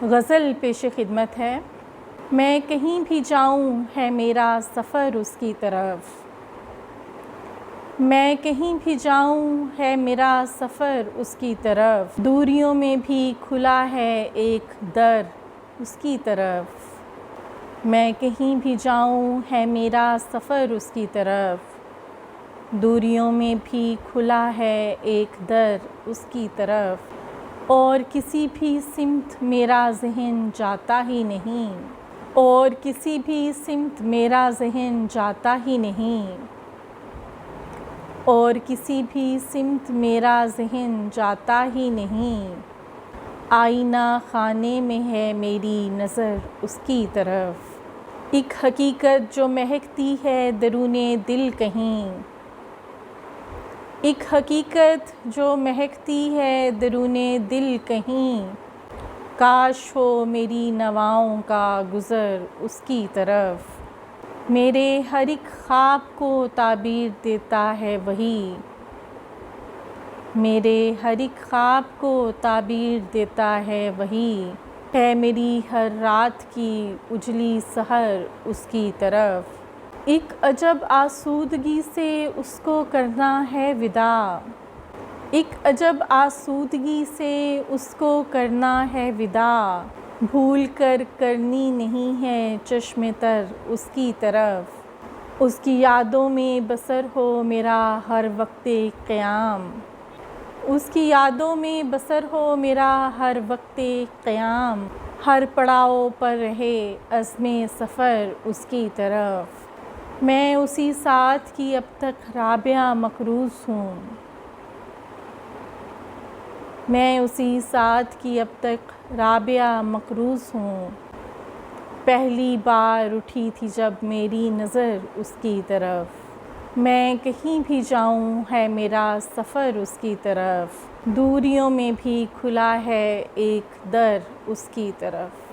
غزل پیش خدمت ہے۔ میں کہیں بھی جاؤں ہے میرا سفر اس کی طرف، میں کہیں بھی جاؤں ہے میرا سفر اس کی طرف، دوریوں میں بھی کھلا ہے ایک در اس کی طرف، میں کہیں بھی جاؤں ہے میرا سفر اس کی طرف، دوریوں میں بھی کھلا ہے ایک در اس کی طرف، اور کسی بھی سمت میرا ذہن جاتا ہی نہیں، اور کسی بھی سمت میرا ذہن جاتا ہی نہیں، اور کسی بھی سمت میرا ذہن جاتا ہی نہیں، آئینہ خانے میں ہے میری نظر اس کی طرف، ایک حقیقت جو مہکتی ہے درون دل کہیں، ایک حقیقت جو مہکتی ہے درون دل کہیں، کاش ہو میری نواؤں کا گزر اس کی طرف، میرے ہر ایک خواب کو تعبیر دیتا ہے وہی، میرے ہر ایک خواب کو تعبیر دیتا ہے وہی، ہے میری ہر رات کی اجلی سحر اس کی طرف، ایک عجب آسودگی سے اس کو کرنا ہے وداع، ایک عجب آسودگی سے اس کو کرنا ہے وداع، بھول کر کرنی نہیں ہے چشم تر اس کی طرف، اس کی یادوں میں بسر ہو میرا ہر وقت قیام، اس کی یادوں میں بسر ہو میرا ہر وقت قیام، ہر پڑاؤ پر رہے عزم سفر اس کی طرف، میں اسی ساتھ کی اب تک رابعہ مقروض ہوں، میں اسی ساتھ کی اب تک رابعہ مقروض ہوں، پہلی بار اٹھی تھی جب میری نظر اس کی طرف، میں کہیں بھی جاؤں ہے میرا سفر اس کی طرف، دوریوں میں بھی کھلا ہے ایک در اس کی طرف۔